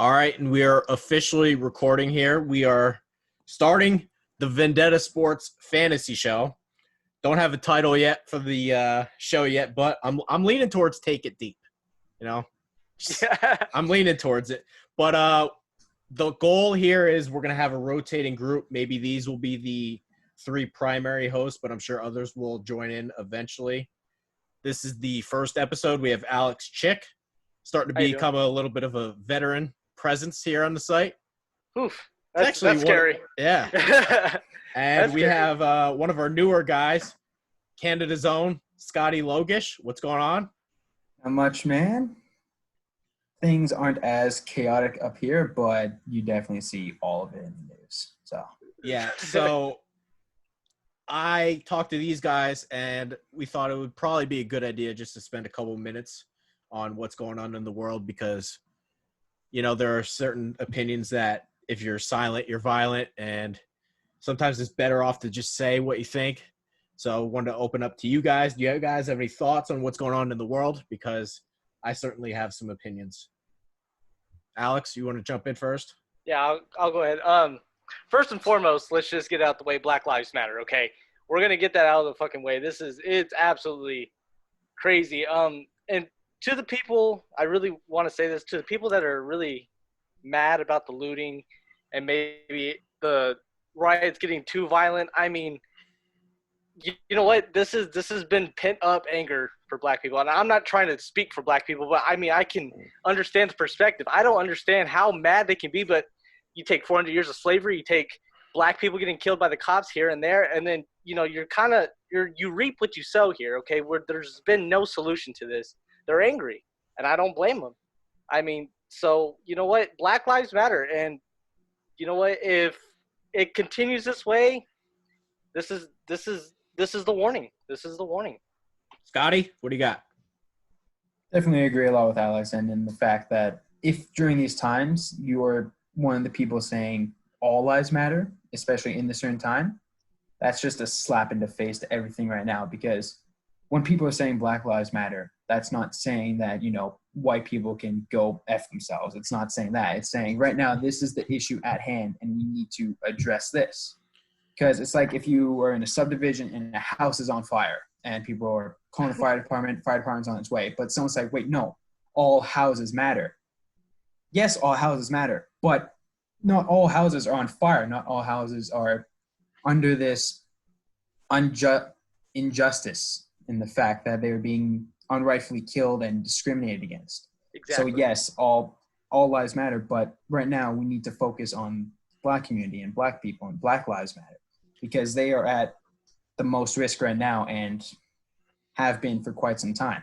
All right, and we are officially recording here. We are starting the Vendetta Sports fantasy show. Don't have a title yet for the show yet, but I'm leaning towards Take It Deep. You know, I'm leaning towards it. But the goal here is we're gonna have a rotating group. Maybe these will be the three primary hosts, but I'm sure others will join in eventually. This is the first episode. We have Alex Chick, starting to become a little bit of a veteran presence here on the site. Oof, that's scary. Yeah. And we have one of our newer guys, Canada's own, Scotty Logush. What's going on? Not much, man. Things aren't as chaotic up here, but you definitely see all of it in the news. So I talked to these guys, and we thought it would probably be a good idea just to spend a couple minutes on what's going on in the world because, you know, there are certain opinions that if you're silent, you're violent, and sometimes it's better off to just say what you think. So I wanted to open up to you guys. Do you guys have any thoughts on what's going on in the world? Because I certainly have some opinions. Alex, you want to jump in first? Yeah, I'll go ahead. First and foremost, let's just get out the way. Black Lives Matter, okay? We're going to get that out of the fucking way. It's absolutely crazy. And to the people, I really want to say this, to the people that are really mad about the looting and maybe the riots getting too violent, I mean, you know what? This has been pent-up anger for black people. And I'm not trying to speak for black people, but, I mean, I can understand the perspective. I don't understand how mad they can be, but you take 400 years of slavery, you take black people getting killed by the cops here and there, and then, you know, you reap what you sow here, okay, where there's been no solution to this. They're angry, and I don't blame them. I mean, so, you know what? Black Lives Matter, and you know what? If it continues this way, this is the warning. This is the warning. Scotty, what do you got? Definitely agree a lot with Alex and in the fact that if during these times you're one of the people saying all lives matter, especially in this certain time, that's just a slap in the face to everything right now because when people are saying Black Lives Matter, that's not saying that, you know, white people can go F themselves. It's not saying that. It's saying right now this is the issue at hand and we need to address this. Because it's like if you were in a subdivision and a house is on fire and people are calling the fire department's on its way, but someone's like, wait, no, all houses matter. Yes, all houses matter, but not all houses are on fire. Not all houses are under this injustice in the fact that they're being unrightfully killed and discriminated against. Exactly. So yes, all lives matter, but right now we need to focus on black community and black people and Black Lives Matter because they are at the most risk right now and have been for quite some time.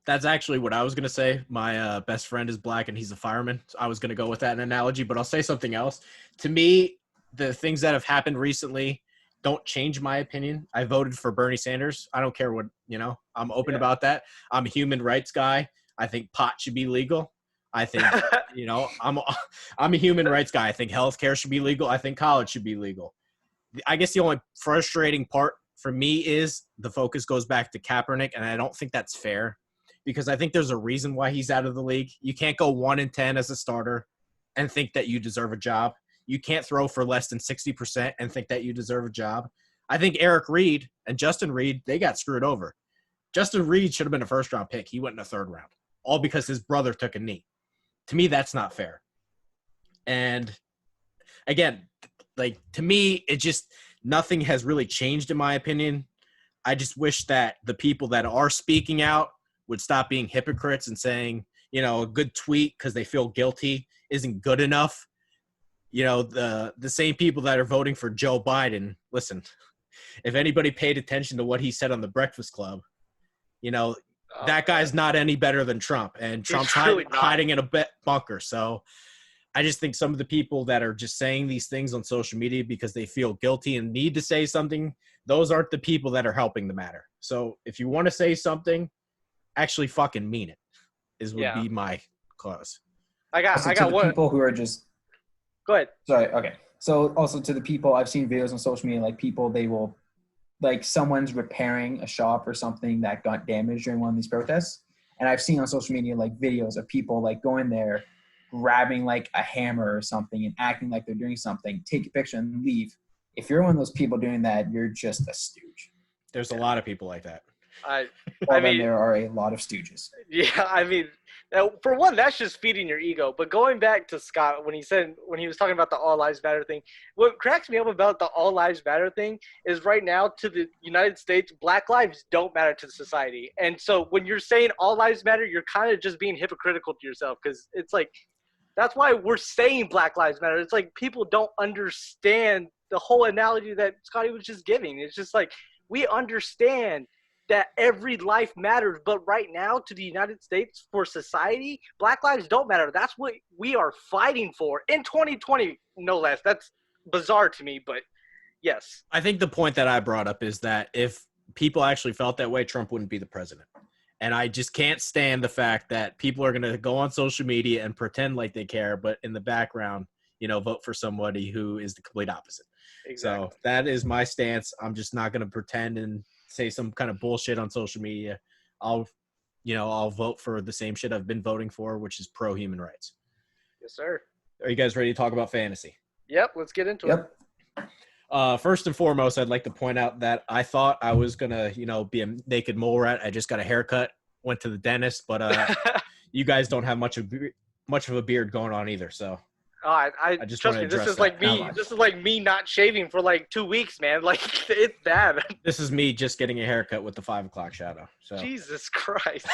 That's actually what I was going to say. My best friend is black and he's a fireman. So I was going to go with that analogy, but I'll say something else. To me, the things that have happened recently don't change my opinion. I voted for Bernie Sanders. I don't care what, you know, I'm open about that. I'm a human rights guy. I think pot should be legal. I think, you know, I'm a human rights guy. I think healthcare should be legal. I think college should be legal. I guess the only frustrating part for me is the focus goes back to Kaepernick, and I don't think that's fair because I think there's a reason why he's out of the league. You can't go 1-10 as a starter and think that you deserve a job. You can't throw for less than 60% and think that you deserve a job. I think Eric Reed and Justin Reed, they got screwed over. Justin Reed should have been a first-round pick. He went in the third round, all because his brother took a knee. To me, that's not fair. And, again, like, to me, it just – nothing has really changed in my opinion. I just wish that the people that are speaking out would stop being hypocrites and saying, you know, a good tweet because they feel guilty isn't good enough. You know, the same people that are voting for Joe Biden, listen, if anybody paid attention to what he said on the Breakfast Club, you know, that guy's not any better than Trump. And Trump's hiding in a bunker. So I just think some of the people that are just saying these things on social media because they feel guilty and need to say something, those aren't the people that are helping the matter. So if you want to say something, actually fucking mean it, would be my cause. I got one. People who are just – Go ahead. Sorry, okay. So also to the people, I've seen videos on social media, like people, they will – like someone's repairing a shop or something that got damaged during one of these protests. And I've seen on social media, like videos of people like going there grabbing like a hammer or something and acting like they're doing something, take a picture and leave. If you're one of those people doing that, you're just a stooge. There's a lot of people like that. I Well, mean, then there are a lot of stooges. yeah, I mean, for one, that's just feeding your ego. But going back to Scott, when he was talking about the All Lives Matter thing, what cracks me up about the All Lives Matter thing is right now to the United States, Black lives don't matter to society. And so when you're saying all lives matter, you're kind of just being hypocritical to yourself, because it's like, that's why we're saying Black Lives Matter. It's like people don't understand the whole analogy that Scotty was just giving. It's just like, we understand that every life matters, but right now to the United States, for society, Black lives don't matter. That's what we are fighting for in 2020, no less. That's bizarre to me, but yes. I think the point that I brought up is that if people actually felt that way, Trump wouldn't be the president. And I just can't stand the fact that people are going to go on social media and pretend like they care, but in the background, vote for somebody who is the complete opposite. Exactly. So that is my stance. I'm just not going to pretend and say some kind of bullshit on social media. I'll vote for the same shit I've been voting for, which is pro human rights. Yes, sir. Are you guys ready to talk about fantasy? Yep, let's get into Yep. First and foremost, I'd like to point out that I thought I was going to, be a naked mole rat. I just got a haircut, went to the dentist, but it. you guys don't have much of a beard going on either. So I just trust wanna me. This address is like that. me. Now, This is like me not shaving for like 2 weeks, man. Like, it's bad. this is me just getting a haircut with the 5 o'clock shadow. So Jesus Christ.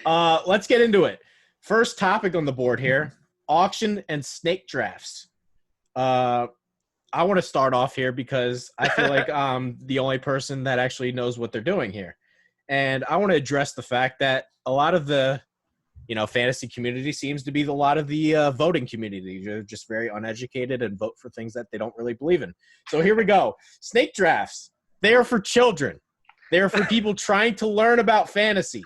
let's get into it. First topic on the board here, auction and snake drafts. I want to start off here because I feel like I'm the only person that actually knows what they're doing here. And I want to address the fact that a lot of the, fantasy community seems to be a lot of the voting community. They're just very uneducated and vote for things that they don't really believe in. So here we go. Snake drafts. They are for children. They are for people trying to learn about fantasy.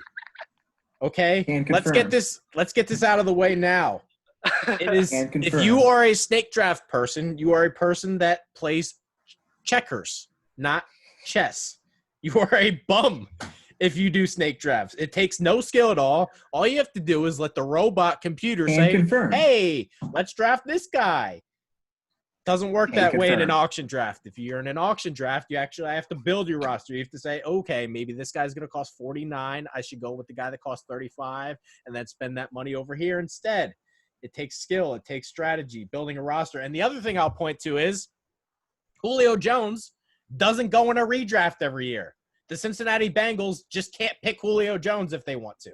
Okay? Let's get this out of the way now. It is, if you are a snake draft person, you are a person that plays checkers, not chess. You are a bum if you do snake drafts. It takes no skill at all. All you have to do is let the robot computer say, hey, let's draft this guy. Doesn't work that way in an auction draft. If you're in an auction draft, you actually have to build your roster. You have to say, okay, maybe this guy's going to cost 49. I should go with the guy that costs 35 and then spend that money over here instead. It takes skill. It takes strategy, building a roster. And the other thing I'll point to is Julio Jones doesn't go in a redraft every year. The Cincinnati Bengals just can't pick Julio Jones if they want to.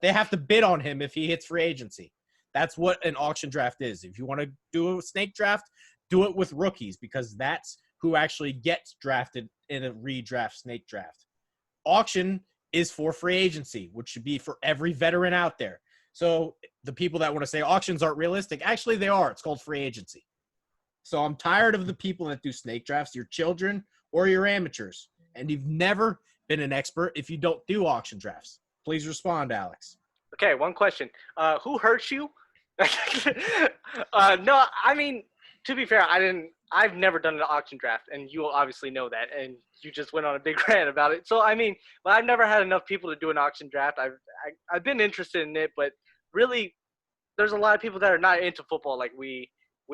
They have to bid on him if he hits free agency. That's what an auction draft is. If you want to do a snake draft, do it with rookies because that's who actually gets drafted in a redraft snake draft. Auction is for free agency, which should be for every veteran out there. So the people that want to say auctions aren't realistic, actually they are. It's called free agency. So I'm tired of the people that do snake drafts, your children or your amateurs. And you've never been an expert if you don't do auction drafts. Please respond, Alex. Okay, one question. Who hurt you? No, I mean, to be fair, I've never done an auction draft, and you will obviously know that, and you just went on a big rant about it. So, I mean, but I've never had enough people to do an auction draft. I've been interested in it, but really, there's a lot of people that are not into football like we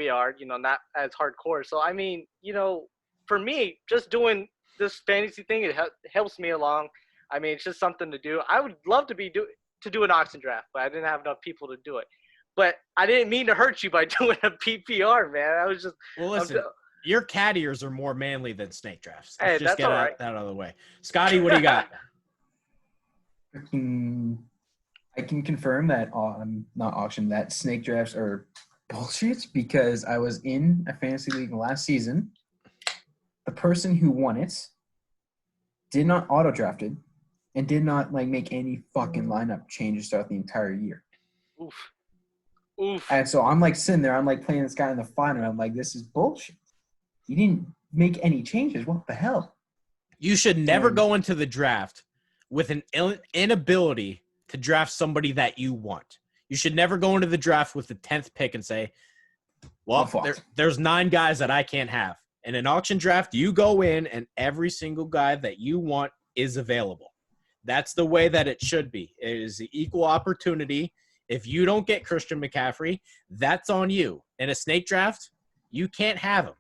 are, not as hardcore. So, I mean, for me, just doing this fantasy thing, it helps me along. I mean, it's just something to do. I would love to do an auction draft, but I didn't have enough people to do it. But I didn't mean to hurt you by doing a PPR, man. I was just – Well, listen, your cat ears are more manly than snake drafts. Let's just get that out of the way. Scotty, what do you got? I can confirm that not auction, that snake drafts are bullshit because I was in a fantasy league last season. The person who won it did not auto-draft it and did not make any fucking lineup changes throughout the entire year. Oof. And so I'm sitting there, I'm playing this guy in the final. I'm like, this is bullshit. You didn't make any changes. What the hell? You should never go into the draft with an inability to draft somebody that you want. You should never go into the draft with the 10th pick and say, well, there's 9 guys that I can't have. In an auction draft, you go in and every single guy that you want is available. That's the way that it should be. It is the equal opportunity. If you don't get Christian McCaffrey, that's on you. In a snake draft, you can't have him.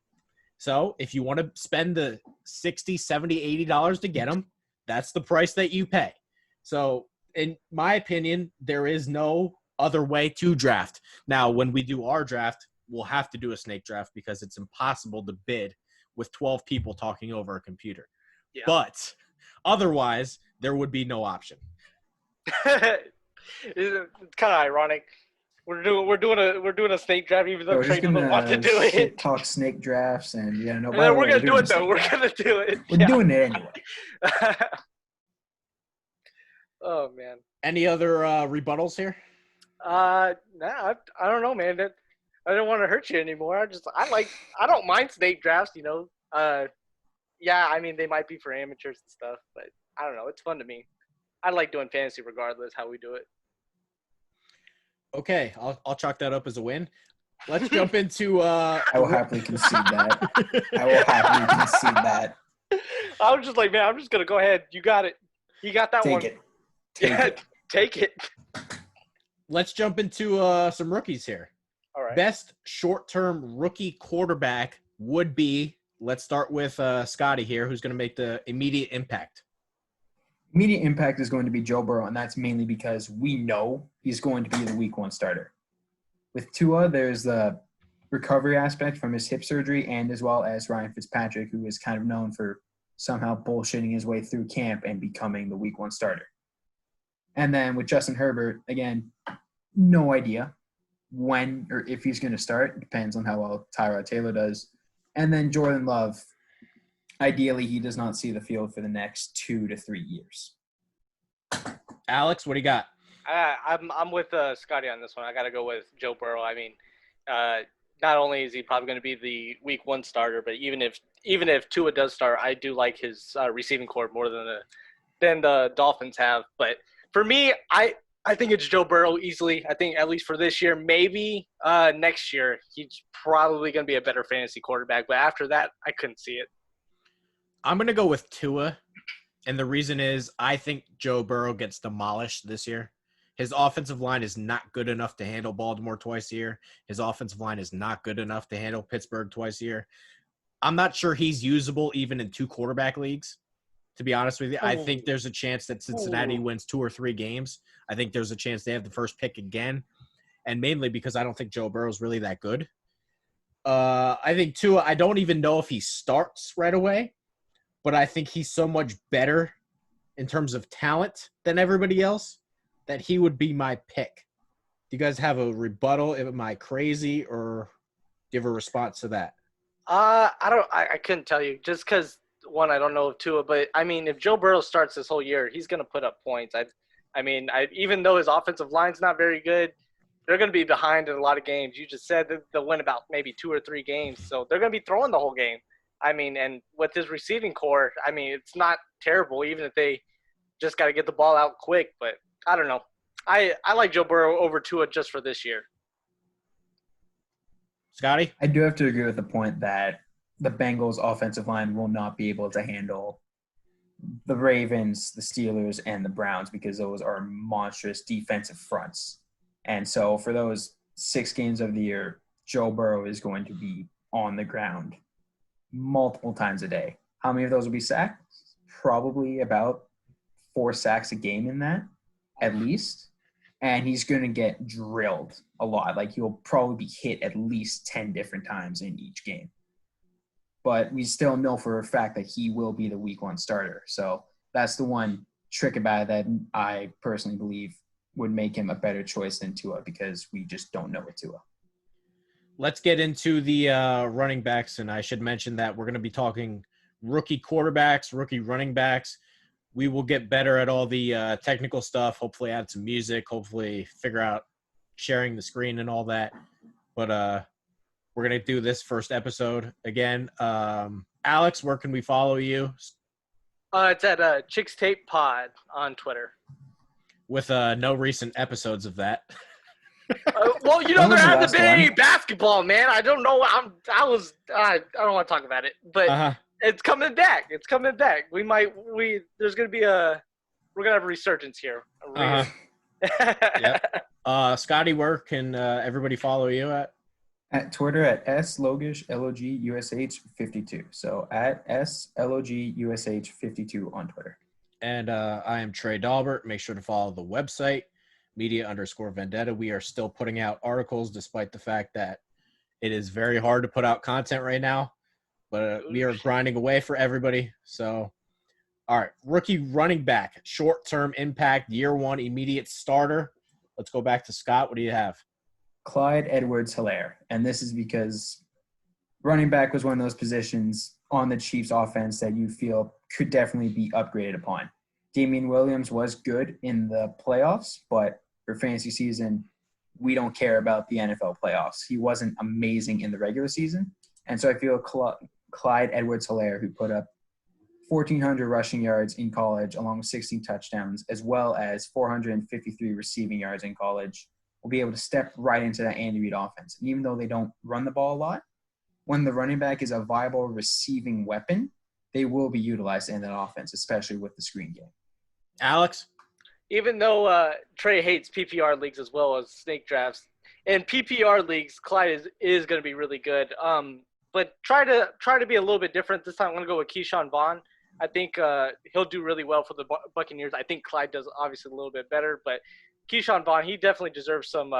So if you want to spend the $60, $70, $80 to get him, that's the price that you pay. So in my opinion, there is no other way to draft. Now, when we do our draft, we'll have to do a snake draft because it's impossible to bid with 12 people talking over a computer. Yeah. But otherwise, there would be no option. It's kind of ironic. We're doing a snake draft even though Trey doesn't want to do it. Talk snake drafts and no. And then we're gonna do it though. We're gonna do it. We're doing it anyway. Oh man. Any other rebuttals here? Nah, I don't know, man. I don't want to hurt you anymore. I don't mind snake drafts, you know. Yeah, I mean they might be for amateurs and stuff, but I don't know. It's fun to me. I like doing fantasy regardless how we do it. Okay, I'll chalk that up as a win. Let's jump into. I will happily concede that. I will happily concede that. I was just like, man, I'm just gonna go ahead. You got it. You got that one. Take it. Let's jump into some rookies here. All right. Best short-term rookie quarterback would be. Let's start with Scotty here, who's going to make the immediate impact. Immediate impact is going to be Joe Burrow, and that's mainly because we know he's going to be the week 1 starter. With Tua, there's the recovery aspect from his hip surgery and as well as Ryan Fitzpatrick, who is kind of known for somehow bullshitting his way through camp and becoming the week 1 starter. And then with Justin Herbert, again, no idea when or if he's going to start. It depends on how well Tyrod Taylor does. And then Jordan Love. Ideally, he does not see the field for the next 2 to 3 years. Alex, what do you got? I'm with Scotty on this one. I got to go with Joe Burrow. I mean, not only is he probably going to be the week 1 starter, but even if Tua does start, I do like his receiving core more than the Dolphins have. But for me, I think it's Joe Burrow easily. I think at least for this year, maybe next year, he's probably going to be a better fantasy quarterback. But after that, I couldn't see it. I'm going to go with Tua, and the reason is I think Joe Burrow gets demolished this year. His offensive line is not good enough to handle Baltimore twice a year. His offensive line is not good enough to handle Pittsburgh twice a year. I'm not sure he's usable even in 2 quarterback leagues, to be honest with you. I think there's a chance that Cincinnati wins 2 or 3 games. I think there's a chance they have the first pick again, and mainly because I don't think Joe Burrow's really that good. I think Tua, I don't even know if he starts right away. But I think he's so much better in terms of talent than everybody else that he would be my pick. Do you guys have a rebuttal? Am I crazy, or do you have a response to that? I couldn't tell you just because, one, I don't know of Tua, but I mean, if Joe Burrow starts this whole year, he's going to put up points. I mean, even though his offensive line's not very good, they're going to be behind in a lot of games. You just said that they'll win about maybe 2 or 3 games, so they're going to be throwing the whole game. I mean, and with his receiving core, I mean, it's not terrible, even if they just got to get the ball out quick. But I don't know. I like Joe Burrow over Tua just for this year. Scotty? I do have to agree with the point that the Bengals' offensive line will not be able to handle the Ravens, the Steelers, and the Browns because those are monstrous defensive fronts. And so for those 6 games of the year, Joe Burrow is going to be on the ground multiple times a day. How many of those will be sacks? Probably about 4 sacks a game in that, at least. And he's going to get drilled a lot. Like, he'll probably be hit at least 10 different times in each game. But we still know for a fact that he will be the week 1 starter. So that's the one trick about it that I personally believe would make him a better choice than Tua because we just don't know with Tua. Let's get into the running backs, and I should mention that we're going to be talking rookie quarterbacks, rookie running backs. We will get better at all the technical stuff, hopefully add some music, hopefully figure out sharing the screen and all that. But we're going to do this first episode. Again, Alex, where can we follow you? It's at Chicks Tape Pod on Twitter. With no recent episodes of that. Well, you know, there hasn't been any basketball, man. I don't know. I don't want to talk about it, but it's coming back. It's coming back. There's going to be we're going to have a resurgence here. Yep. Scotty, where can everybody follow you at? At Twitter at Logush, LOGUSH 52. So at SLOGUSH 52 on Twitter. And I am Trey Daubert. Make sure to follow the website, media_vendetta. We are still putting out articles despite the fact that it is very hard to put out content right now. But we are grinding away for everybody. So, all right, rookie running back, short-term impact, year one, immediate starter. Let's go back to Scott. What do you have? Clyde Edwards-Helaire. And this is because running back was one of those positions on the Chiefs offense that you feel could definitely be upgraded upon. Damian Williams was good in the playoffs, but for fantasy season, we don't care about the NFL playoffs. He wasn't amazing in the regular season. And so I feel Clyde Edwards-Helaire, who put up 1,400 rushing yards in college along with 16 touchdowns, as well as 453 receiving yards in college, will be able to step right into that Andy Reid offense. And even though they don't run the ball a lot, when the running back is a viable receiving weapon, they will be utilized in that offense, especially with the screen game. Alex? Even though Trey hates PPR leagues as well as snake drafts, in PPR leagues, Clyde is going to be really good. But try to be a little bit different this time. I'm going to go with Keyshawn Vaughn. I think he'll do really well for the Buccaneers. I think Clyde does obviously a little bit better, but Keyshawn Vaughn, he definitely deserves some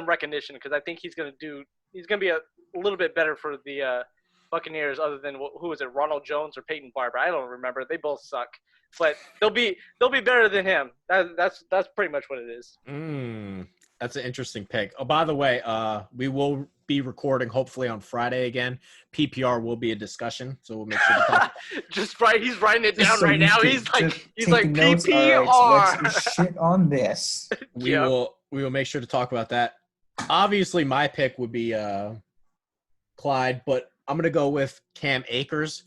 recognition because I think he's going to be a little bit better for the Buccaneers other than who was it, Ronald Jones or Peyton Barber? I don't remember. They both suck, but they'll be better than him. That's pretty much what it is. That's an interesting pick. Oh, by the way, we will be recording hopefully on Friday again. PPR will be a discussion, so we'll make sure to talk. Just right, he's writing it down So right now. He's like notes. PPR. All right, so let's shit on this. We will make sure to talk about that. Obviously, my pick would be Clyde, but I'm going to go with Cam Akers.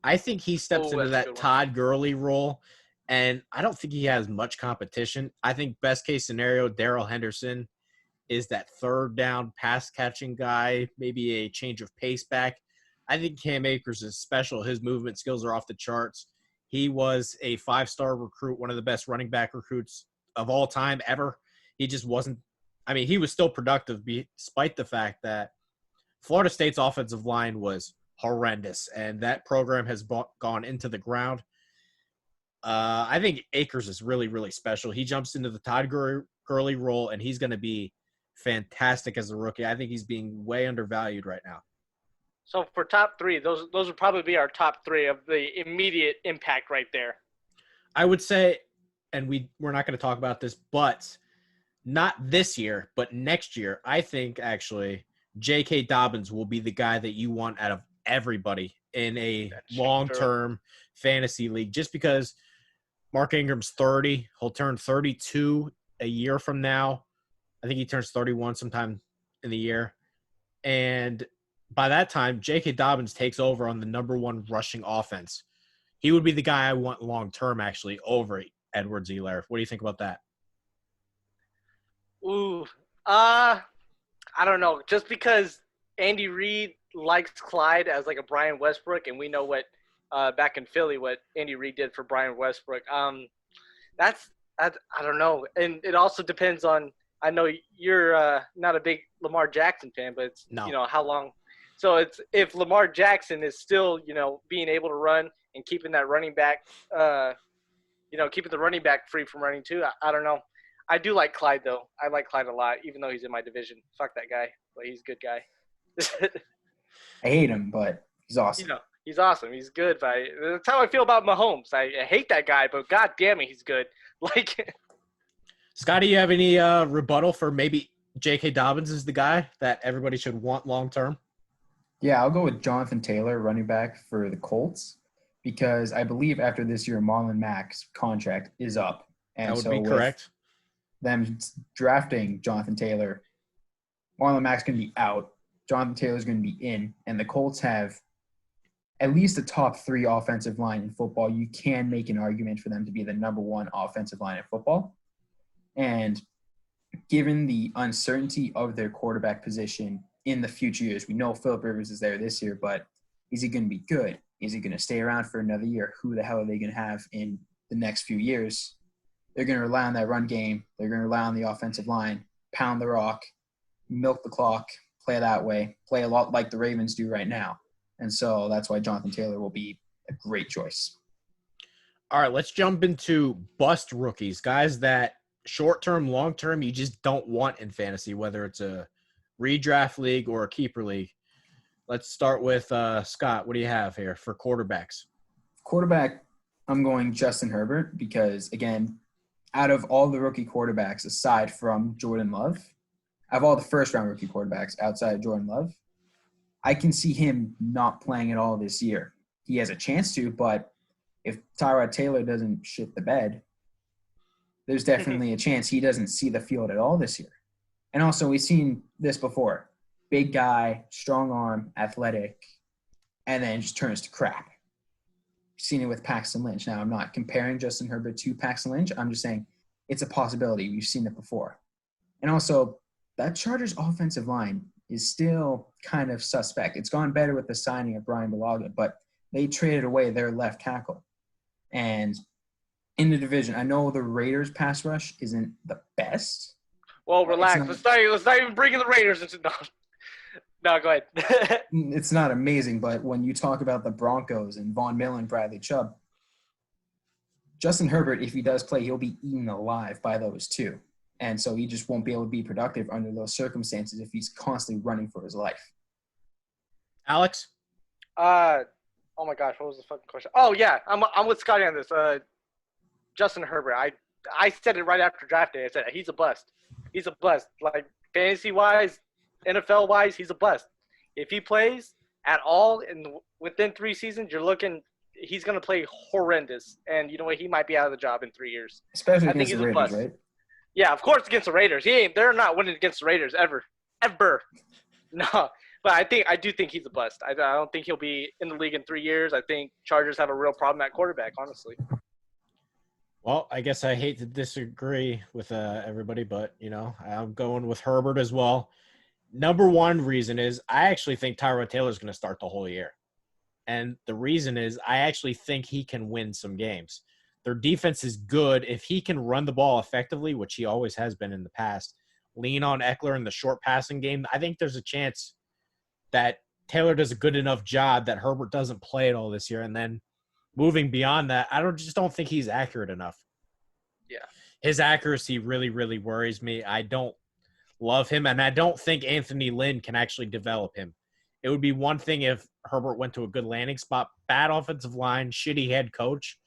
I think he steps into that Todd Gurley role, and I don't think he has much competition. I think best case scenario, Darrell Henderson is that third down pass catching guy, maybe a change of pace back. I think Cam Akers is special. His movement skills are off the charts. He was a 5-star recruit, one of the best running back recruits of all time ever. He just wasn't – I mean, he was still productive despite the fact that Florida State's offensive line was horrendous, and that program has gone into the ground. I think Akers is really, really special. He jumps into the Todd Gurley role, and he's going to be fantastic as a rookie. I think he's being way undervalued right now. So for top three, those would probably be our top three of the immediate impact right there. I would say, and we're not going to talk about this, but not this year, but next year, I think actually J.K. Dobbins will be the guy that you want out of everybody in a long-term fantasy league, just because Mark Ingram's 30. He'll turn 32 a year from now. I think he turns 31 sometime in the year. And by that time, J.K. Dobbins takes over on the number one rushing offense. He would be the guy I want long-term, actually, over Edwards-Helaire. What do you think about that? Ooh, I don't know. Just because Andy Reid likes Clyde as like a Brian Westbrook, and we know what back in Philly what Andy Reid did for Brian Westbrook. I don't know, and it also depends on. I know you're not a big Lamar Jackson fan, but it's how long. So it's if Lamar Jackson is still being able to run and keeping that running back, keeping the running back free from running too. I don't know. I do like Clyde though. I like Clyde a lot, even though he's in my division. Fuck that guy, but he's a good guy. I hate him, but he's awesome. He's awesome. He's good. But that's how I feel about Mahomes. I hate that guy, but god damn it, he's good. Like, Scotty, you have any rebuttal for maybe J.K. Dobbins is the guy that everybody should want long term? Yeah, I'll go with Jonathan Taylor, running back for the Colts, because I believe after this year, Marlon Mack's contract is up. And that would be correct. Them drafting Jonathan Taylor, Marlon Mack's going to be out. Jonathan Taylor's going to be in, and the Colts have at least a top 3 offensive line in football. You can make an argument for them to be the number 1 offensive line in football. And given the uncertainty of their quarterback position in the future years, we know Phillip Rivers is there this year, but is he going to be good? Is he going to stay around for another year? Who the hell are they going to have in the next few years? they're going to rely on that run game. They're going to rely on the offensive line, pound the rock, milk the clock, play that way, play a lot like the Ravens do right now. And so that's why Jonathan Taylor will be a great choice. All right, let's jump into bust rookies, guys that short-term, long-term, you just don't want in fantasy, whether it's a redraft league or a keeper league. Let's start with Scott. What do you have here for quarterbacks? Quarterback, I'm going Justin Herbert because, again, out of all the rookie quarterbacks aside from Jordan Love, out of all the first-round rookie quarterbacks outside of Jordan Love, I can see him not playing at all this year. He has a chance to, but if Tyrod Taylor doesn't shit the bed, there's definitely a chance he doesn't see the field at all this year. And also, we've seen this before. Big guy, strong arm, athletic, and then just turns to crap. Seen it with Paxton Lynch. Now, I'm not comparing Justin Herbert to Paxton Lynch. I'm just saying it's a possibility. We've seen it before. And also, that Chargers offensive line is still kind of suspect. It's gone better with the signing of Brian Bulaga, but they traded away their left tackle. And in the division, I know the Raiders pass rush isn't the best. Well, relax. Let's not even bring in the Raiders into No, go ahead. It's not amazing, but when you talk about the Broncos and Von Miller and Bradley Chubb, Justin Herbert, if he does play, he'll be eaten alive by those two. And so he just won't be able to be productive under those circumstances if he's constantly running for his life. Alex? Oh, my gosh. What was the fucking question? Oh, yeah. I'm with Scotty on this. Justin Herbert. I said it right after draft day. I said he's a bust. He's a bust. Like, fantasy-wise, NFL-wise, he's a bust. If he plays at all within 3 seasons, you're looking – he's going to play horrendous. And you know what? He might be out of the job in 3 years. Especially against the Raiders, right? Yeah, of course against the Raiders. They're not winning against the Raiders ever. No. But I do think he's a bust. I don't think he'll be in the league in 3 years. I think Chargers have a real problem at quarterback, honestly. Well, I guess I hate to disagree with everybody, but, I'm going with Herbert as well. Number one reason is I actually think Tyrod Taylor is going to start the whole year. And the reason is I actually think he can win some games. Their defense is good. If he can run the ball effectively, which he always has been in the past, lean on Eckler in the short passing game, I think there's a chance that Taylor does a good enough job that Herbert doesn't play at all this year. And then moving beyond that, I just don't think he's accurate enough. Yeah. His accuracy really, really worries me. I don't love him, and I don't think Anthony Lynn can actually develop him. It would be one thing if Herbert went to a good landing spot, bad offensive line, shitty head coach,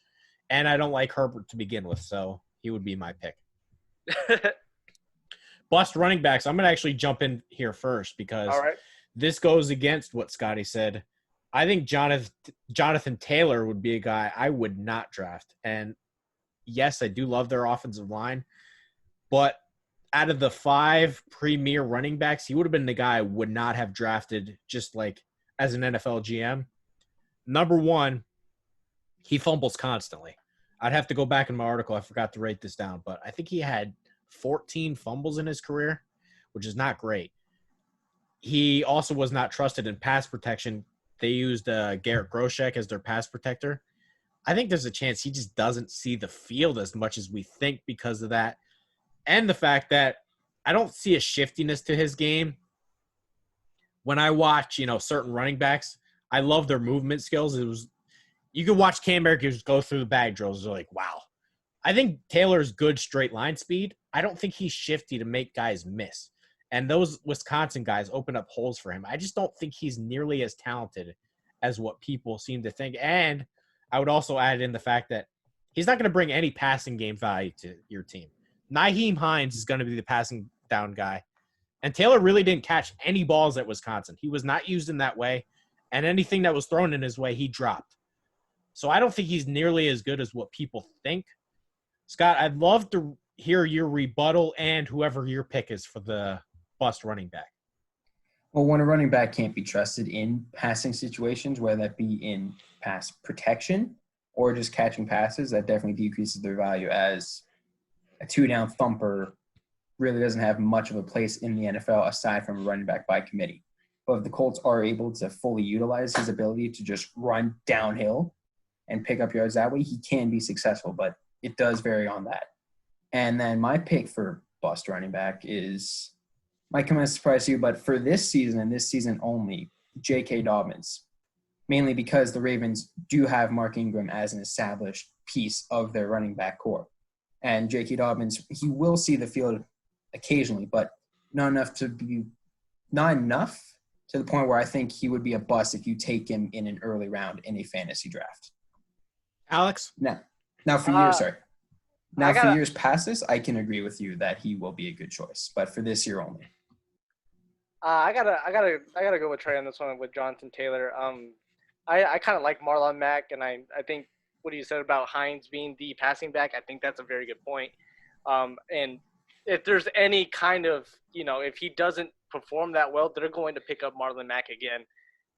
and I don't like Herbert to begin with, so he would be my pick. Bust running backs. I'm going to actually jump in here first because this goes against what Scotty said. I think Jonathan Taylor would be a guy I would not draft. And, yes, I do love their offensive line, but out of the 5 premier running backs, he would have been the guy I would not have drafted just like as an NFL GM. Number one, he fumbles constantly. I'd have to go back in my article. I forgot to write this down, but I think he had 14 fumbles in his career, which is not great. He also was not trusted in pass protection. They used Garrett Groshek as their pass protector. I think there's a chance he just doesn't see the field as much as we think because of that. And the fact that I don't see a shiftiness to his game. When I watch, certain running backs, I love their movement skills. You could watch Cam Akers go through the bag drills. They're like, wow. I think Taylor's good straight line speed. I don't think he's shifty to make guys miss. And those Wisconsin guys open up holes for him. I just don't think he's nearly as talented as what people seem to think. And I would also add in the fact that he's not going to bring any passing game value to your team. Nyheim Hines is going to be the passing down guy. And Taylor really didn't catch any balls at Wisconsin. He was not used in that way. And anything that was thrown in his way, he dropped. So I don't think he's nearly as good as what people think. Scott, I'd love to hear your rebuttal and whoever your pick is for the bust running back. Well, when a running back can't be trusted in passing situations, whether that be in pass protection or just catching passes, that definitely decreases their value as a 2-down thumper really doesn't have much of a place in the NFL aside from a running back by committee. But if the Colts are able to fully utilize his ability to just run downhill and pick up yards that way, he can be successful, but it does vary on that. And then my pick for bust running back might come as a surprise to you, but for this season and this season only, J.K. Dobbins. Mainly because the Ravens do have Mark Ingram as an established piece of their running back core. And J.K. Dobbins, he will see the field occasionally, but not enough to the point where I think he would be a bust if you take him in an early round in a fantasy draft. Alex? Now for years past this, I can agree with you that he will be a good choice, but for this year only. I gotta go with Trey on this one with Jonathan Taylor. I kind of like Marlon Mack, and I think what you said about Hines being the passing back, I think that's a very good point. And if there's any kind of, if he doesn't perform that well, they're going to pick up Marlon Mack again,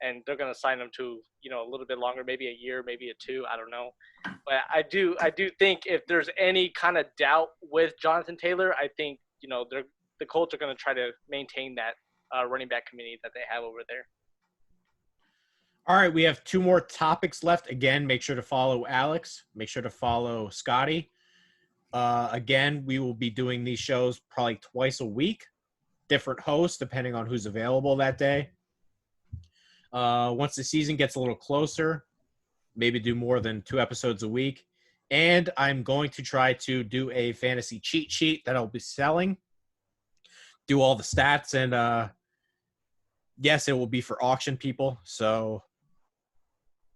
and they're going to sign him to, a little bit longer, maybe a year, maybe a 2, I don't know. But I do think if there's any kind of doubt with Jonathan Taylor, I think, the Colts are going to try to maintain that running back committee that they have over there. All right, we have 2 more topics left. Again, make sure to follow Alex. Make sure to follow Scotty. Again, we will be doing these shows probably twice a week. Different hosts, depending on who's available that day. Once the season gets a little closer, maybe do more than 2 episodes a week. And I'm going to try to do a fantasy cheat sheet that I'll be selling. Do all the stats, and yes, it will be for auction people. So,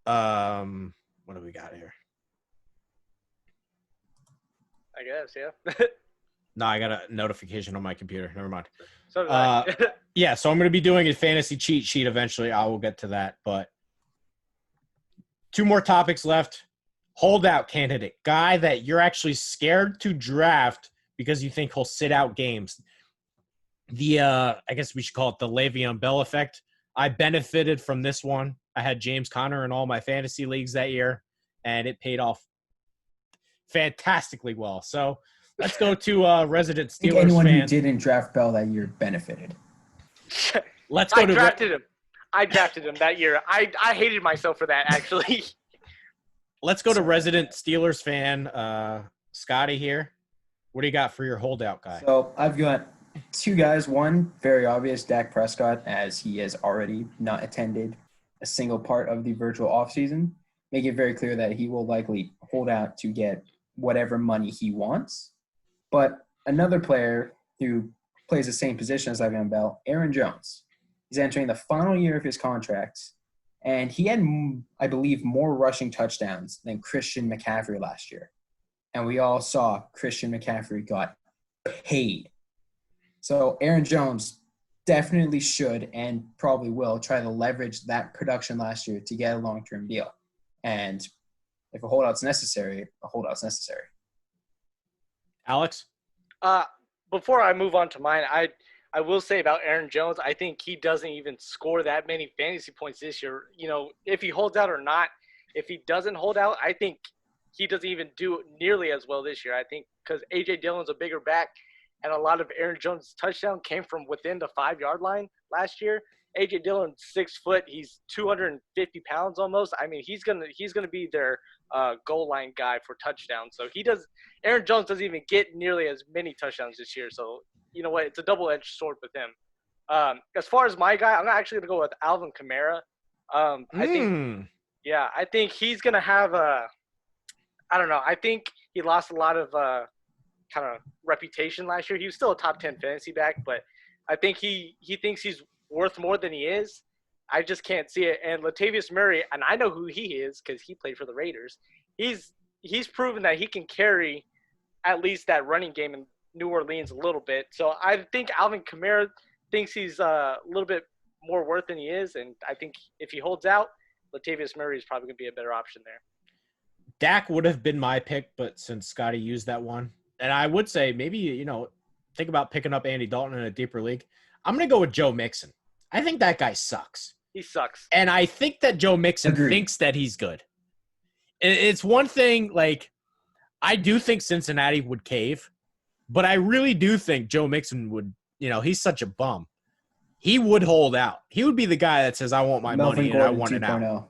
what do we got here? I guess, yeah. No, I got a notification on my computer. Never mind. So yeah, so I'm going to be doing a fantasy cheat sheet eventually. I will get to that. But 2 more topics left. Holdout candidate. Guy that you're actually scared to draft because you think he'll sit out games. I guess we should call it the Le'Veon Bell effect. I benefited from this one. I had James Conner in all my fantasy leagues that year, and it paid off fantastically well. So let's go to resident Steelers fan. Anyone who didn't draft Bell that year benefited. Let's go I drafted him that year. I hated myself for that, actually. Let's go to resident Steelers fan, Scotty here. What do you got for your holdout guy? So I've got 2 guys. One, very obvious, Dak Prescott, as he has already not attended a single part of the virtual offseason. Make it very clear that he will likely hold out to get whatever money he wants. But another player who plays the same position as Le'Veon Bell, Aaron Jones. He's entering the final year of his contract, and he had, I believe, more rushing touchdowns than Christian McCaffrey last year. And we all saw Christian McCaffrey got paid. So Aaron Jones definitely should and probably will try to leverage that production last year to get a long-term deal. And if a holdout's necessary, a holdout's necessary. Alex? Before I move on to mine, I will say about Aaron Jones, I think he doesn't even score that many fantasy points this year. If he holds out or not. If he doesn't hold out, I think he doesn't even do nearly as well this year. I think because A.J. Dillon's a bigger back, and a lot of Aaron Jones' touchdown came from within the 5-yard line last year. A.J. Dillon's 6 foot. He's 250 pounds almost. I mean, he's gonna be their goal line guy for touchdowns. So Aaron Jones doesn't even get nearly as many touchdowns this year. So you know what? It's a double-edged sword with him. As far as my guy, I'm actually gonna go with Alvin Kamara. I think he's gonna have I don't know. I think he lost a lot of kind of reputation last year. He was still a top 10 fantasy back, but I think he thinks he's worth more than he is. I just can't see it. And Latavius Murray, and I know who he is because he played for the Raiders. He's proven that he can carry at least that running game in New Orleans a little bit. So I think Alvin Kamara thinks he's a little bit more worth than he is, and I think if he holds out, Latavius Murray is probably going to be a better option there. Dak would have been my pick, but since Scotty used that one, and I would say maybe, think about picking up Andy Dalton in a deeper league. I'm going to go with Joe Mixon. I think that guy sucks. He sucks. And I think that Joe Mixon thinks that he's good. It's one thing, I do think Cincinnati would cave, but I really do think Joe Mixon would, he's such a bum. He would hold out. He would be the guy that says, I want my money and I want it now.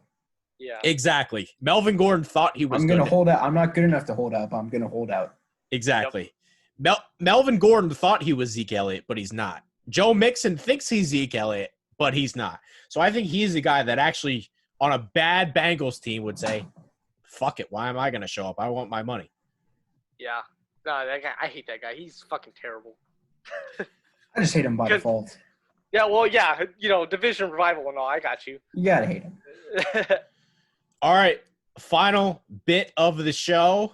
Yeah. Exactly. Melvin Gordon thought he was I'm going to hold out. I'm not good enough to hold out, but I'm going to hold out. Exactly. Yep. Melvin Gordon thought he was Zeke Elliott, but he's not. Joe Mixon thinks he's Zeke Elliott, but he's not. So I think he's the guy that actually, on a bad Bengals team, would say, fuck it, why am I going to show up? I want my money. Yeah. No, that guy, I hate that guy. He's fucking terrible. I just hate him by default. Yeah, well, yeah, division revival and all. I got you. You gotta hate him. All right, final bit of the show.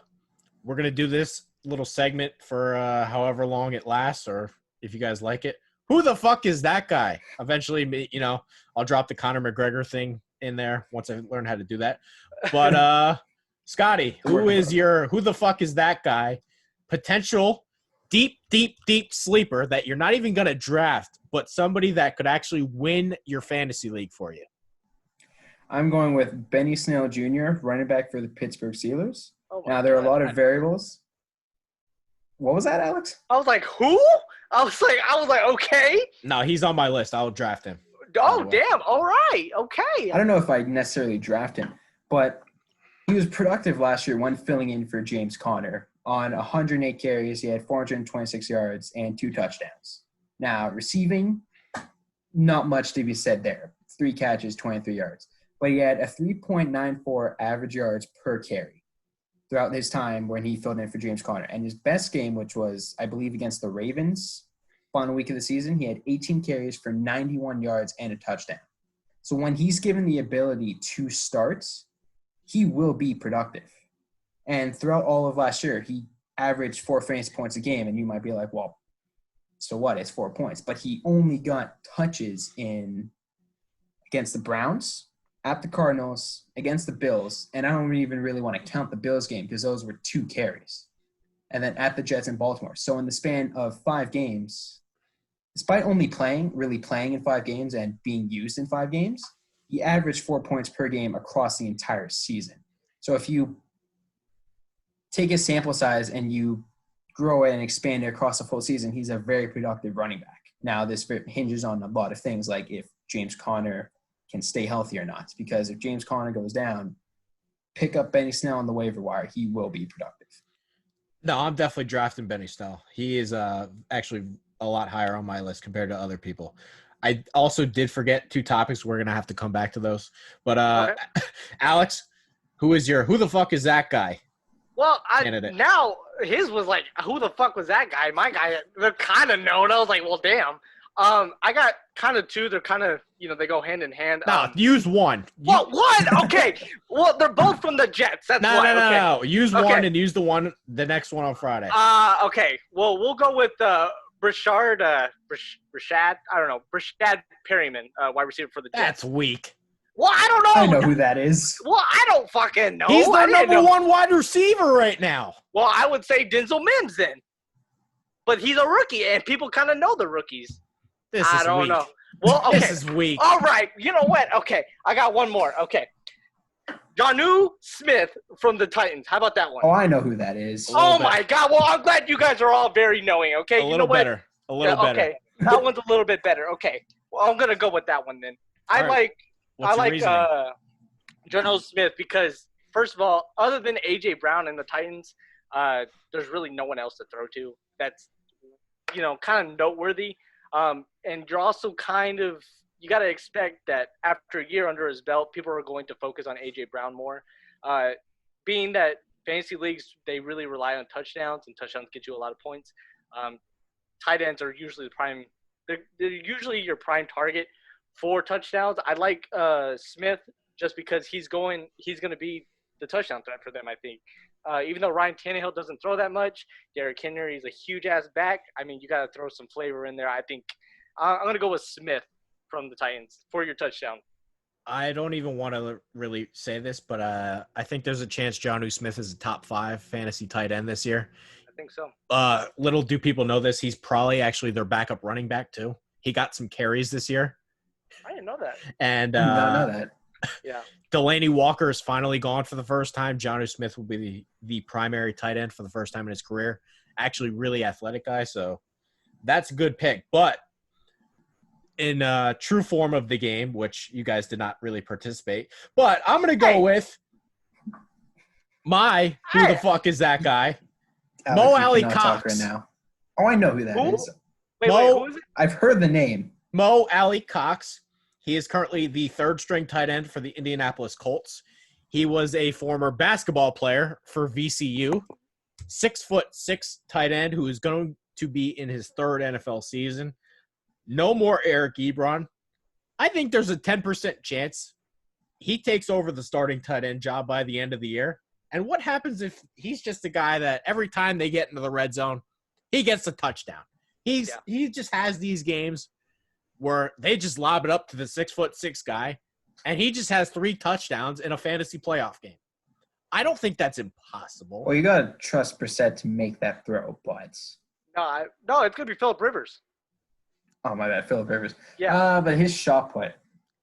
We're going to do this little segment for however long it lasts, or if you guys like it. Who the fuck is that guy? Eventually, I'll drop the Conor McGregor thing in there once I learn how to do that. But Scotty, who the fuck is that guy? Potential deep sleeper that you're not even going to draft, but somebody that could actually win your fantasy league for you. I'm going with Benny Snell Jr., running back for the Pittsburgh Steelers. Oh now, there are a lot of variables. What was that, Alex? I was like, who? I was like, okay. No, he's on my list. I'll draft him. Oh, damn. All right. Okay. I don't know if I'd necessarily draft him, but he was productive last year when filling in for James Conner. On 108 carries, he had 426 yards and 2 touchdowns. Now, receiving, not much to be said there. 3 catches, 23 yards. But he had a 3.94 average yards per carry throughout his time when he filled in for James Conner. And his best game, which was, I believe, against the Ravens, final week of the season, he had 18 carries for 91 yards and a touchdown. So when he's given the ability to start, he will be productive. And throughout all of last year, he averaged 4 fantasy points a game. And you might be like, well, so what? It's 4 points. But he only got touches against the Browns, at the Cardinals, against the Bills. And I don't even really want to count the Bills game because those were 2 carries. And then at the Jets and Baltimore. So in the span of 5 games, despite only playing in 5 games and being used in 5 games, he averaged 4 points per game across the entire season. So if you take his sample size and you grow it and expand it across the full season, he's a very productive running back. Now, this hinges on a lot of things, like if James Conner can stay healthy or not. Because if James Conner goes down, pick up Benny Snell on the waiver wire. He will be productive. No, I'm definitely drafting Benny Snell. He is actually a lot higher on my list compared to other people. I also did forget 2 topics. We're going to have to come back to those. But Alex, who the fuck is that guy? Well, now his was like, who the fuck was that guy? My guy, they're kind of known. I was like, well, damn. I got kind of 2. They're kind of, they go hand in hand. No, use one. Well, one? Okay. Well, they're both from the Jets. That's why. No. Use one and use the next one on Friday. Okay. Well, we'll go with Brashad. I don't know. Brashad Perryman, wide receiver for the Jets. That's weak. Well, I don't know. I know who that is. Well, I don't fucking know. He's the number 1 wide receiver right now. Well, I would say Denzel Mims then. But he's a rookie, and people kind of know the rookies. I don't know. Well, okay. This is weak. All right. You know what? Okay. I got one more. Okay. Jonnu Smith from the Titans. How about that one? Oh, I know who that is. Oh, my God. Well, I'm glad you guys are all very knowing. Okay. A little better. Okay. That one's a little bit better. Okay. Well, I'm going to go with that one then. I like Jonnu Smith because, first of all, other than A.J. Brown and the Titans, there's really no one else to throw to that's, kind of noteworthy. And you're also you got to expect that after a year under his belt, people are going to focus on A.J. Brown more. Being that fantasy leagues, they really rely on touchdowns, and touchdowns get you a lot of points. Tight ends are usually they're usually your prime target for touchdowns. I like Smith just because he's going to be the touchdown threat for them, I think. Even though Ryan Tannehill doesn't throw that much, Derrick Henry is a huge-ass back. I mean, you got to throw some flavor in there. I think I'm going to go with Smith from the Titans for your touchdown. I don't even want to really say this, but I think there's a chance Jonnu Smith is a top 5 fantasy tight end this year. I think so. Little do people know this. He's probably actually their backup running back, too. He got some carries this year. I didn't know that. And I did not know that. Yeah. Delaney Walker is finally gone for the first time. Jonnu Smith will be the primary tight end for the first time in his career. Actually, really athletic guy, so that's a good pick. But in true form of the game, which you guys did not really participate, but I'm going to go with who the fuck is that guy? Alex, Mo Alley Cox. Cox. Right now. Oh, I know who that Who? is. Wait, Mo- who is it? I've heard the name. Mo Alley Cox. He is currently the third-string tight end for the Indianapolis Colts. He was a former basketball player for VCU. 6'6" tight end who is going to be in his third NFL season. No more Eric Ebron. I think there's a 10% chance he takes over the starting tight end job by the end of the year. And what happens if he's just a guy that every time they get into the red zone, he gets a touchdown? He just has these games where they just lob it up to the 6'6" guy, and he just has 3 touchdowns in a fantasy playoff game. I don't think that's impossible. Well, you gotta trust Brissett to make that throw, but No, it's gonna be Phillip Rivers. oh my bad, Phillip Rivers. Yeah. But his shot put.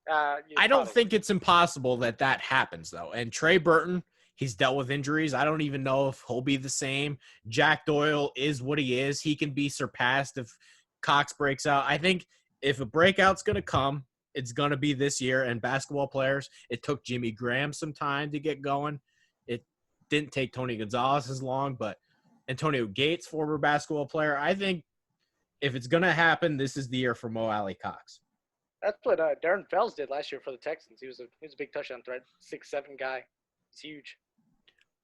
I don't think it's impossible that happens, though. And Trey Burton, he's dealt with injuries. I don't even know if he'll be the same. Jack Doyle is what he is. He can be surpassed if Cox breaks out. I think if a breakout's going to come, it's going to be this year. And basketball players, it took Jimmy Graham some time to get going. It didn't take Tony Gonzalez as long, but Antonio Gates, former basketball player, I think if it's going to happen, this is the year for Mo Alley Cox. That's what Darren Fells did last year for the Texans. He was a big touchdown threat, 6'7" guy. It's huge.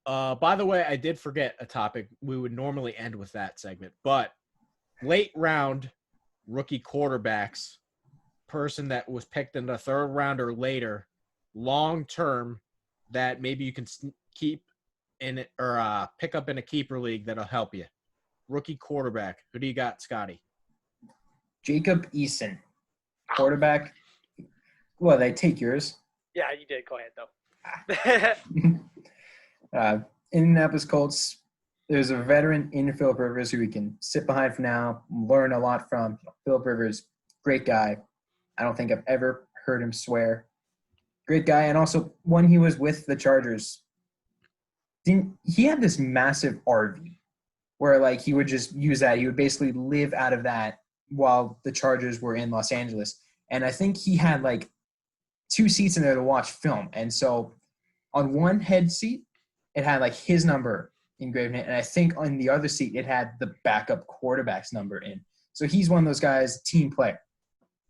By the way, I did forget a topic. We would normally end with that segment, but late round rookie quarterbacks, person that was picked in the third round or later, long term, that maybe you can keep in it or pick up in a keeper league that'll help you. Rookie quarterback. Who do you got, Scotty? Jacob Eason, quarterback. Well, they take yours. Yeah, you did. Go ahead, though. Indianapolis Colts, there's a veteran in Phillip Rivers who we can sit behind for now, learn a lot from. Phillip Rivers, great guy. I don't think I've ever heard him swear. Great guy. And also, when he was with the Chargers, he had this massive RV where, like, he would just use that. He would basically live out of that while the Chargers were in Los Angeles. And I think he had, like, 2 seats in there to watch film. And so on one head seat, it had, like, his number engraved in it. And I think on the other seat, it had the backup quarterback's number in. So he's one of those guys, team player.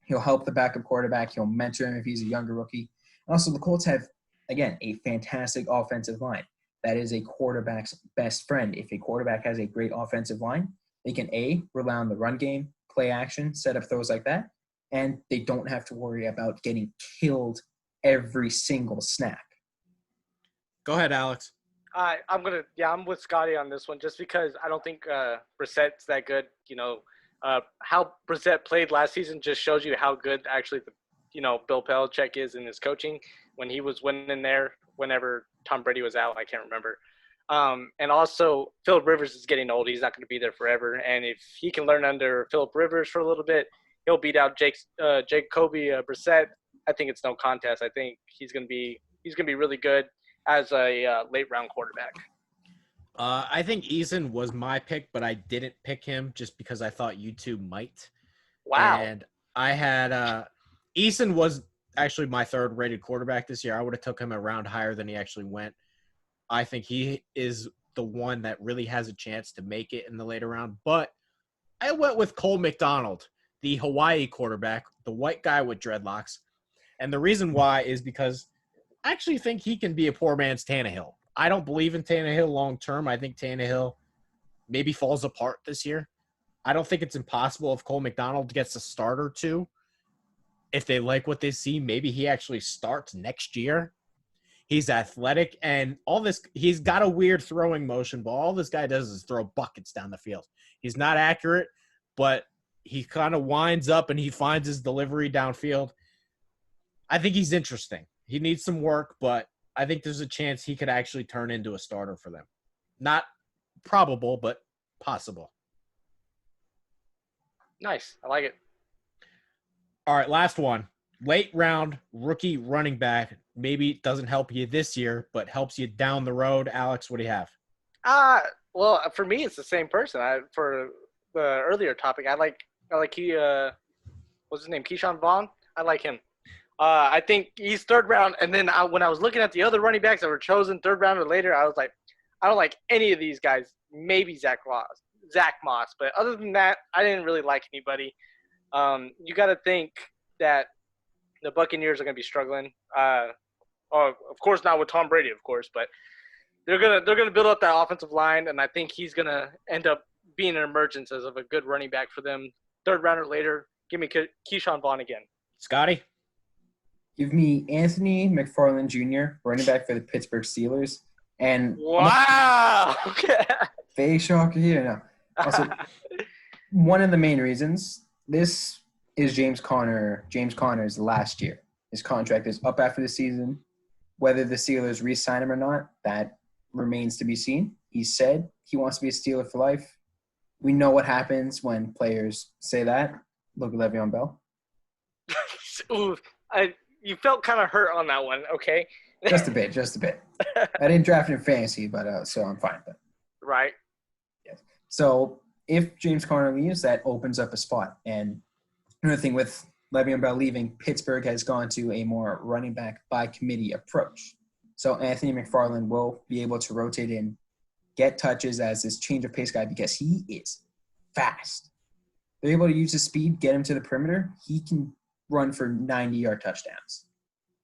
He'll help the backup quarterback. He'll mentor him if he's a younger rookie. And also, the Colts have, again, a fantastic offensive line. That is a quarterback's best friend. If a quarterback has a great offensive line, they can, A, rely on the run game, play action, set up throws like that, and they don't have to worry about getting killed every single snap. Go ahead, Alex. I'm with Scotty on this one just because I don't think Brissett's that good. You know, how Brissett played last season just shows you how good actually Bill Belichick is in his coaching when he was winning there whenever Tom Brady was out. I can't remember. And also, Phillip Rivers is getting old. He's not going to be there forever. And if he can learn under Phillip Rivers for a little bit, he'll beat out Jacoby Brissett. I think it's no contest. I think he's going to be really good as a late round quarterback. I think Eason was my pick, but I didn't pick him just because I thought you two might. Wow. And I had Eason was actually my third rated quarterback this year. I would have took him a round higher than he actually went. I think he is the one that really has a chance to make it in the later round. But I went with Cole Mcdonald, the Hawaii quarterback, the white guy with dreadlocks. And the reason why is because I actually think he can be a poor man's Tannehill. I don't believe in Tannehill long term. I think Tannehill maybe falls apart this year. I don't think it's impossible if Cole McDonald gets a start or two. If they like what they see, maybe he actually starts next year. He's athletic and all this. He's got a weird throwing motion, but all this guy does is throw buckets down the field. He's not accurate, but he kind of winds up and he finds his delivery downfield. I think he's interesting. He needs some work, but I think there's a chance he could actually turn into a starter for them. Not probable, but possible. Nice. I like it. All right, last one. Late round rookie running back. Maybe it doesn't help you this year, but helps you down the road. Alex, what do you have? Well, for me, it's the same person. For the earlier topic, I like what's his name? Keyshawn Vaughn. I like him. I think he's third round. And then when I was looking at the other running backs that were chosen third round or later, I was like, I don't like any of these guys. Maybe Zach Zach Moss. But other than that, I didn't really like anybody. You got to think that the Buccaneers are going to be struggling. Of course, not with Tom Brady, of course, but they're gonna build up that offensive line, and I think he's gonna end up being an emergence as of a good running back for them. Third rounder later, give me Keyshawn Vaughn again. Scotty? Give me Anthony McFarland Jr., running back for the Pittsburgh Steelers. And wow, face shocker here. No. Also, one of the main reasons, this is James Conner's last year. His contract is up after the season. Whether the Steelers re-sign him or not, that remains to be seen. He said he wants to be a Steeler for life. We know what happens when players say that. Look at Le'Veon Bell. Ooh, you felt kind of hurt on that one, okay? Just a bit. I didn't draft him in fantasy, but so I'm fine. But right. yes. So if James Conner leaves, that opens up a spot. And another thing with Le'Veon Bell leaving, Pittsburgh has gone to a more running back by committee approach. So Anthony McFarland will be able to rotate in, get touches as this change of pace guy because he is fast. They're able to use his speed, get him to the perimeter. He can run for 90-yard touchdowns.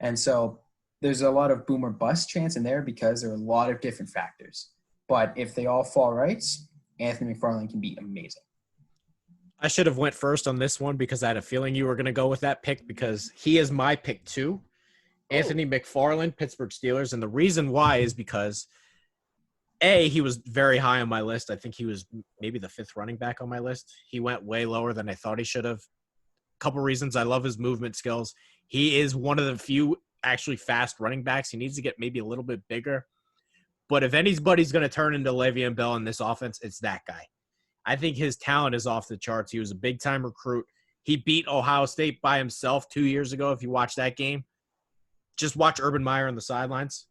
And so there's a lot of boom or bust chance in there because there are a lot of different factors. But if they all fall right, Anthony McFarland can be amazing. I should have went first on this one because I had a feeling you were going to go with that pick because he is my pick too. Anthony McFarland, Pittsburgh Steelers. And the reason why is because, A, he was very high on my list. I think he was maybe the 5th running back on my list. He went way lower than I thought he should have. Couple reasons. I love his movement skills. He is one of the few actually fast running backs. He needs to get maybe a little bit bigger. But if anybody's going to turn into Le'Veon Bell in this offense, it's that guy. I think his talent is off the charts. He was a big-time recruit. He beat Ohio State by himself 2 years ago, if you watch that game. Just watch Urban Meyer on the sidelines.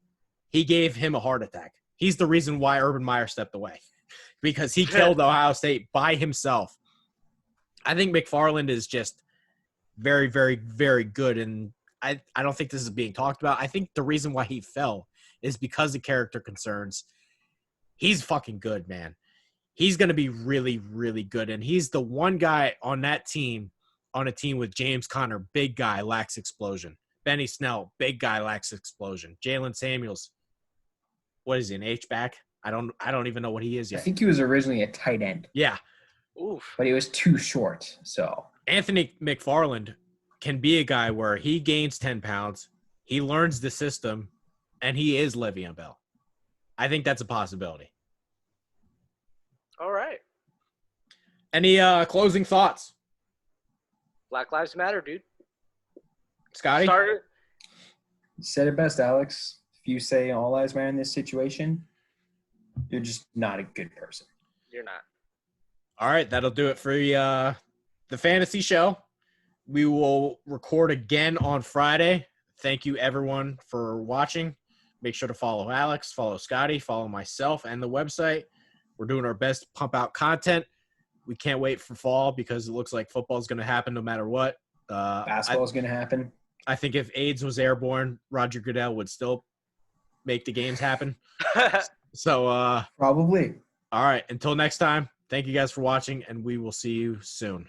He gave him a heart attack. He's the reason why Urban Meyer stepped away because he killed Ohio State by himself. I think McFarland is just very, very, very good, and I don't think this is being talked about. I think the reason why he fell is because of character concerns. He's fucking good, man. He's going to be really, really good. And he's the one guy on that team, on a team with James Conner, big guy, lacks explosion. Benny Snell, big guy, lacks explosion. Jalen Samuels, what is he, an H-back? I don't even know what he is yet. I think he was originally a tight end. Yeah. Oof. But he was too short, so. Anthony McFarland can be a guy where he gains 10 pounds, he learns the system, and he is Le'Veon Bell. I think that's a possibility. All right. Any closing thoughts? Black Lives Matter, dude. Scotty? You said it best, Alex. If you say all lives matter in this situation, you're just not a good person. You're not. All right, that'll do it for the fantasy show. We will record again on Friday. Thank you, everyone, for watching. Make sure to follow Alex, follow Scotty, follow myself and the website. We're doing our best to pump out content. We can't wait for fall because it looks like football is going to happen no matter what. Basketball is going to happen. I think if AIDS was airborne, Roger Goodell would still make the games happen. So probably. All right. Until next time, thank you guys for watching, and we will see you soon.